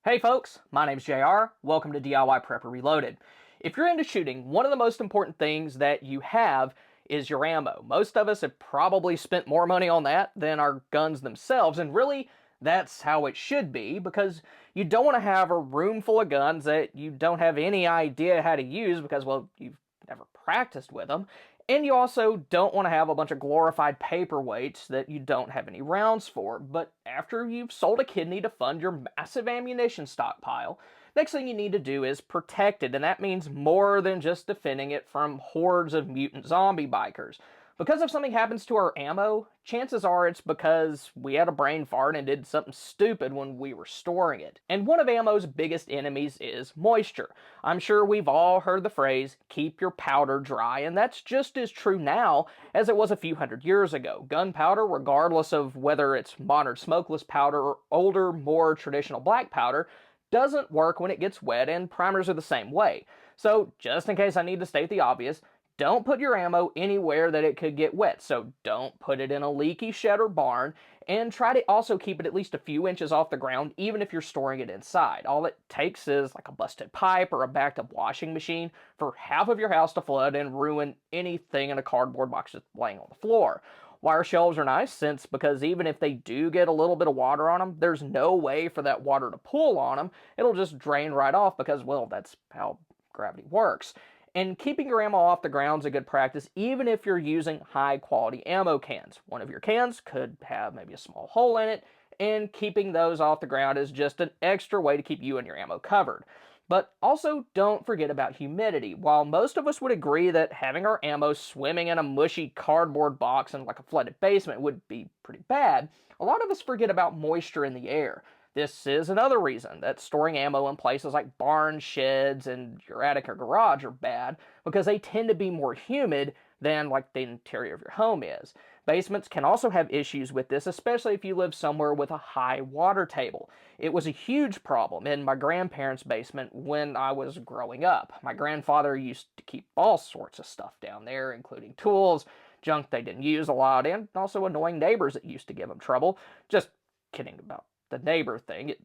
Hey folks, my name's JR. Welcome to DIY Prepper Reloaded. If you're into shooting, one of the most important things that you have is your ammo. Most of us have probably spent more money on that than our guns themselves, and really, that's how it should be, because you don't want to have a room full of guns that you don't have any idea how to use because, well, you've never practiced with them. And you also don't want to have a bunch of glorified paperweights that you don't have any rounds for. But after you've sold a kidney to fund your massive ammunition stockpile, next thing you need to do is protect it. And that means more than just defending it from hordes of mutant zombie bikers. Because if something happens to our ammo, chances are it's because we had a brain fart and did something stupid when we were storing it. And one of ammo's biggest enemies is moisture. I'm sure we've all heard the phrase, keep your powder dry, and that's just as true now as it was a few hundred years ago. Gunpowder, regardless of whether it's modern smokeless powder or older, more traditional black powder, doesn't work when it gets wet, and primers are the same way. So, just in case I need to state the obvious, don't put your ammo anywhere that it could get wet. So don't put it in a leaky shed or barn, and try to also keep it at least a few inches off the ground, even if you're storing it inside. All it takes is like a busted pipe or a backed up washing machine for half of your house to flood and ruin anything in a cardboard box just laying on the floor. Wire shelves are nice because even if they do get a little bit of water on them, there's no way for that water to pool on them. It'll just drain right off because, well, that's how gravity works. And keeping your ammo off the ground is a good practice, even if you're using high quality ammo cans. One of your cans could have maybe a small hole in it, and keeping those off the ground is just an extra way to keep you and your ammo covered. But also, don't forget about humidity. While most of us would agree that having our ammo swimming in a mushy cardboard box in like a flooded basement would be pretty bad, a lot of us forget about moisture in the air. This is another reason that storing ammo in places like barns, sheds, and your attic or garage are bad, because they tend to be more humid than like the interior of your home is. Basements can also have issues with this, especially if you live somewhere with a high water table. It was a huge problem in my grandparents' basement when I was growing up. My grandfather used to keep all sorts of stuff down there, including tools, junk they didn't use a lot, and also annoying neighbors that used to give him trouble. Just kidding about the neighbor thing, at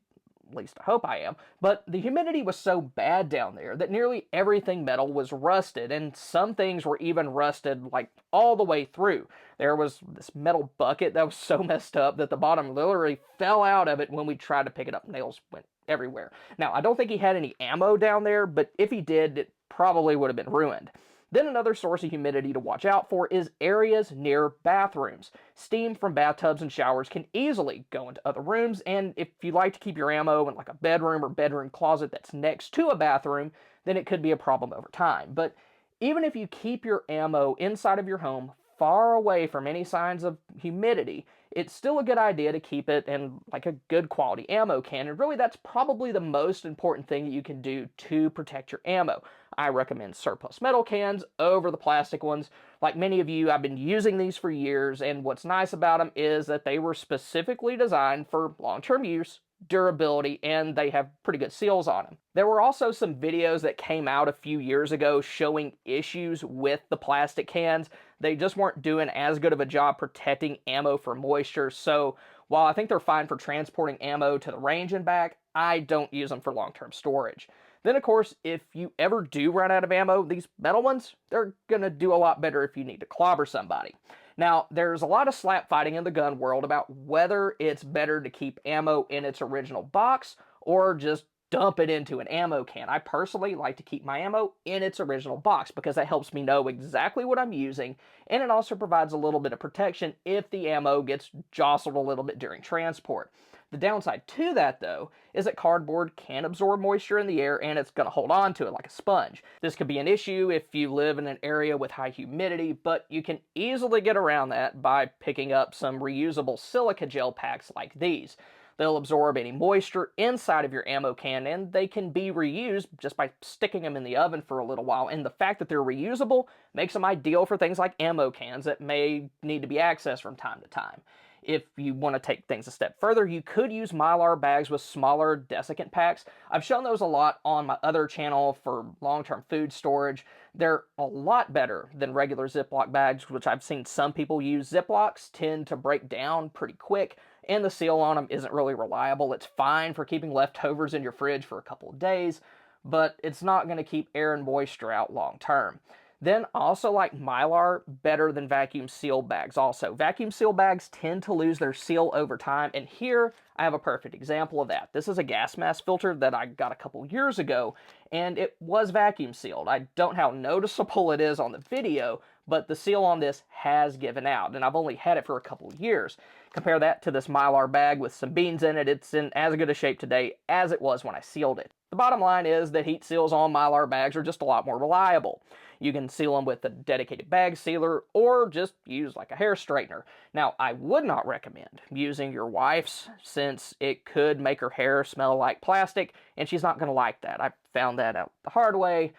least I hope I am. But the humidity was so bad down there that nearly everything metal was rusted, and some things were even rusted like all the way through. There was this metal bucket that was so messed up that the bottom literally fell out of it when we tried to pick it up. Nails went everywhere. Now, I don't think he had any ammo down there, but if he did, it probably would have been ruined. Then another source of humidity to watch out for is areas near bathrooms. Steam from bathtubs and showers can easily go into other rooms, and if you like to keep your ammo in like a bedroom or bedroom closet that's next to a bathroom, then it could be a problem over time. But even if you keep your ammo inside of your home, far away from any signs of humidity, it's still a good idea to keep it in like a good quality ammo can. And really, that's probably the most important thing that you can do to protect your ammo. I recommend surplus metal cans over the plastic ones. Like many of you, I've been using these for years, and what's nice about them is that they were specifically designed for long-term use, durability, and they have pretty good seals on them. There were also some videos that came out a few years ago showing issues with the plastic cans. They just weren't doing as good of a job protecting ammo from moisture, so while I think they're fine for transporting ammo to the range and back, I don't use them for long-term storage. Then, of course, if you ever do run out of ammo, these metal ones, they're going to do a lot better if you need to clobber somebody. Now, there's a lot of slap fighting in the gun world about whether it's better to keep ammo in its original box or just dump it into an ammo can. I personally like to keep my ammo in its original box because that helps me know exactly what I'm using, and it also provides a little bit of protection if the ammo gets jostled a little bit during transport. The downside to that, though, is that cardboard can absorb moisture in the air and it's going to hold on to it like a sponge. This could be an issue if you live in an area with high humidity, but you can easily get around that by picking up some reusable silica gel packs like these. They'll absorb any moisture inside of your ammo can, and they can be reused just by sticking them in the oven for a little while. And the fact that they're reusable makes them ideal for things like ammo cans that may need to be accessed from time to time. If you want to take things a step further, you could use mylar bags with smaller desiccant packs. I've shown those a lot on my other channel for long-term food storage. They're a lot better than regular Ziploc bags, which I've seen some people use. Ziplocs tend to break down pretty quick, and the seal on them isn't really reliable. It's fine for keeping leftovers in your fridge for a couple of days, but it's not going to keep air and moisture out long term. Then also like mylar better than vacuum seal bags also. Vacuum seal bags tend to lose their seal over time, and here I have a perfect example of that. This is a gas mask filter that I got a couple years ago, and it was vacuum sealed. I don't know how noticeable it is on the video, but the seal on this has given out, and I've only had it for a couple years. Compare that to this mylar bag with some beans in it. It's in as good a shape today as it was when I sealed it. The bottom line is that heat seals on mylar bags are just a lot more reliable. You can seal them with a dedicated bag sealer or just use like a hair straightener. Now, I would not recommend using your wife's since it could make her hair smell like plastic, and she's not going to like that. I found that out the hard way.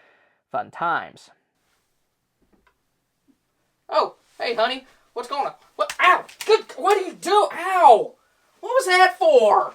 Fun times. Oh, hey, honey. What's going on? What? Ow! Good. What do you do? Ow! What was that for?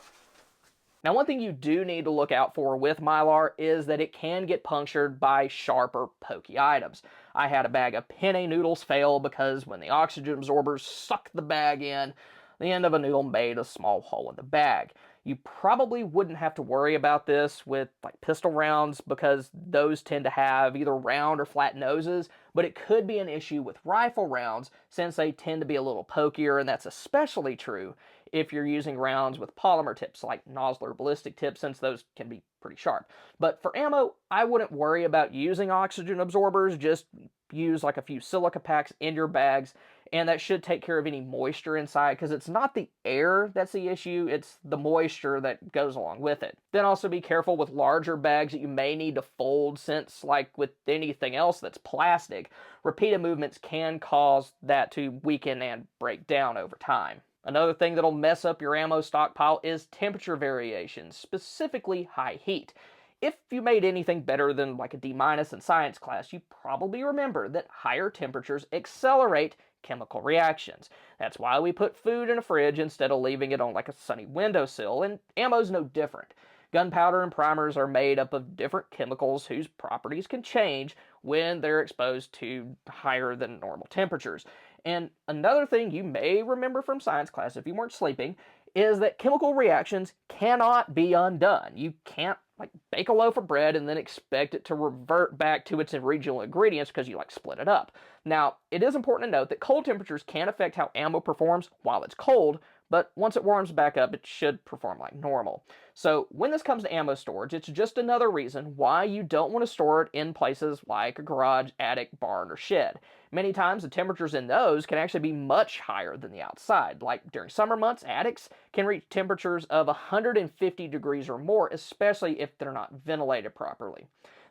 Now, one thing you do need to look out for with mylar is that it can get punctured by sharp or pokey items. I had a bag of penne noodles fail because when the oxygen absorbers sucked the bag in, the end of a noodle made a small hole in the bag. You probably wouldn't have to worry about this with like pistol rounds because those tend to have either round or flat noses, but it could be an issue with rifle rounds since they tend to be a little pokier, and that's especially true if you're using rounds with polymer tips like nozzle or ballistic tips, since those can be pretty sharp. But for ammo, I wouldn't worry about using oxygen absorbers. Just use like a few silica packs in your bags, and that should take care of any moisture inside, because it's not the air that's the issue, it's the moisture that goes along with it. Then also be careful with larger bags that you may need to fold, since like with anything else that's plastic, repeated movements can cause that to weaken and break down over time. Another thing that'll mess up your ammo stockpile is temperature variations, specifically high heat. If you made anything better than like a D- in science class, you probably remember that higher temperatures accelerate chemical reactions. That's why we put food in a fridge instead of leaving it on like a sunny windowsill, and ammo's no different. Gunpowder and primers are made up of different chemicals whose properties can change when they're exposed to higher than normal temperatures. And another thing you may remember from science class if you weren't sleeping is that chemical reactions cannot be undone. You can't like bake a loaf of bread and then expect it to revert back to its original ingredients because you like split it up. Now, it is important to note that cold temperatures can affect how ammo performs while it's cold, but once it warms back up, it should perform like normal. So when this comes to ammo storage, it's just another reason why you don't want to store it in places like a garage, attic, barn, or shed. Many times the temperatures in those can actually be much higher than the outside. Like during summer months, attics can reach temperatures of 150 degrees or more, especially if they're not ventilated properly.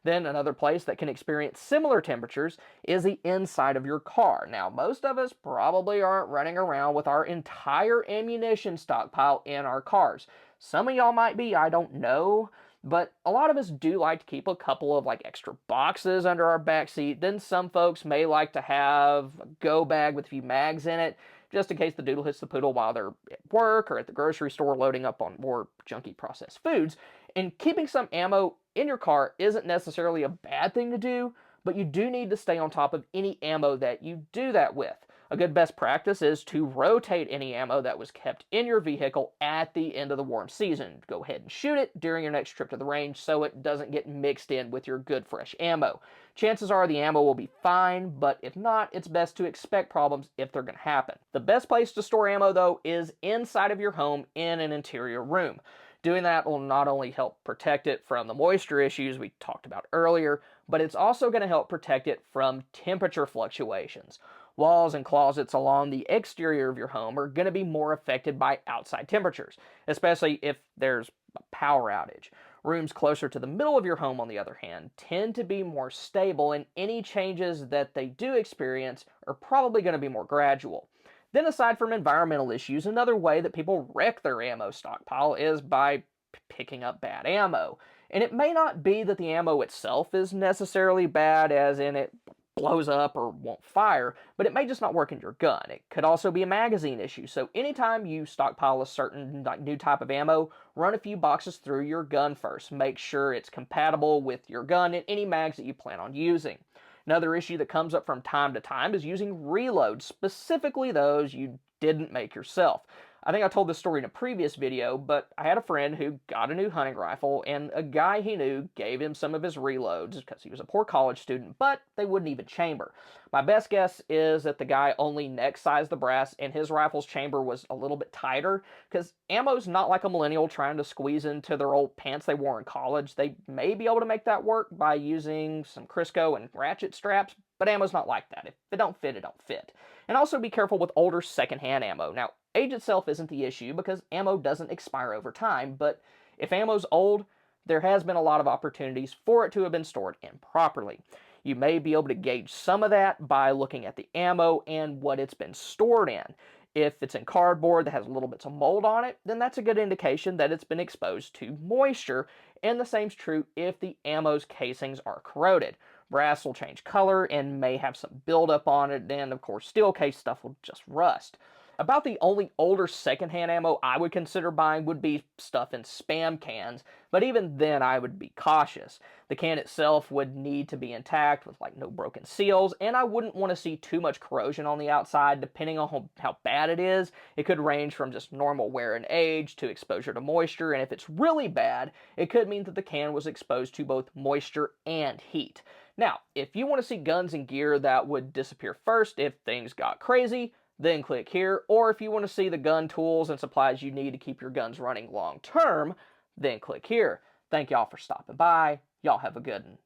Then another place that can experience similar temperatures is the inside of your car. Now, most of us probably aren't running around with our entire ammunition stockpile in our cars. Some of y'all might be, I don't know, but a lot of us do like to keep a couple of like extra boxes under our back seat. Then some folks may like to have a go bag with a few mags in it, just in case the doodle hits the poodle while they're at work or at the grocery store loading up on more junky processed foods. And keeping some ammo in your car isn't necessarily a bad thing to do, but you do need to stay on top of any ammo that you do that with. A good best practice is to rotate any ammo that was kept in your vehicle at the end of the warm season. Go ahead and shoot it during your next trip to the range so it doesn't get mixed in with your good fresh ammo. Chances are the ammo will be fine, but if not, it's best to expect problems if they're going to happen. The best place to store ammo, though, is inside of your home in an interior room. Doing that will not only help protect it from the moisture issues we talked about earlier, but it's also going to help protect it from temperature fluctuations. Walls and closets along the exterior of your home are going to be more affected by outside temperatures, especially if there's a power outage. Rooms closer to the middle of your home, on the other hand, tend to be more stable, and any changes that they do experience are probably going to be more gradual. Then, aside from environmental issues, another way that people wreck their ammo stockpile is by picking up bad ammo. And it may not be that the ammo itself is necessarily bad, as in it blows up or won't fire, but it may just not work in your gun. It could also be a magazine issue. So anytime you stockpile a certain new type of ammo, run a few boxes through your gun first. Make sure it's compatible with your gun and any mags that you plan on using. Another issue that comes up from time to time is using reloads, specifically those you didn't make yourself. I think I told this story in a previous video, but I had a friend who got a new hunting rifle, and a guy he knew gave him some of his reloads because he was a poor college student, but they wouldn't even chamber. My best guess is that the guy only neck sized the brass, and his rifle's chamber was a little bit tighter, because ammo's not like a millennial trying to squeeze into their old pants they wore in college. They may be able to make that work by using some Crisco and ratchet straps, but ammo's not like that. If it don't fit, it don't fit. And also be careful with older secondhand ammo. Now, age itself isn't the issue because ammo doesn't expire over time, but if ammo's old, there has been a lot of opportunities for it to have been stored improperly. You may be able to gauge some of that by looking at the ammo and what it's been stored in. If it's in cardboard that has little bits of mold on it, then that's a good indication that it's been exposed to moisture, and the same's true if the ammo's casings are corroded. Brass will change color and may have some buildup on it, and of course steel case stuff will just rust. About the only older secondhand ammo I would consider buying would be stuff in spam cans, but even then I would be cautious. The can itself would need to be intact with like no broken seals, and I wouldn't want to see too much corrosion on the outside. Depending on how bad it is, it could range from just normal wear and age to exposure to moisture, and if it's really bad, it could mean that the can was exposed to both moisture and heat. Now, if you want to see guns and gear that would disappear first if things got crazy, then click here. Or if you want to see the gun tools and supplies you need to keep your guns running long term, then click here. Thank y'all for stopping by. Y'all have a good one.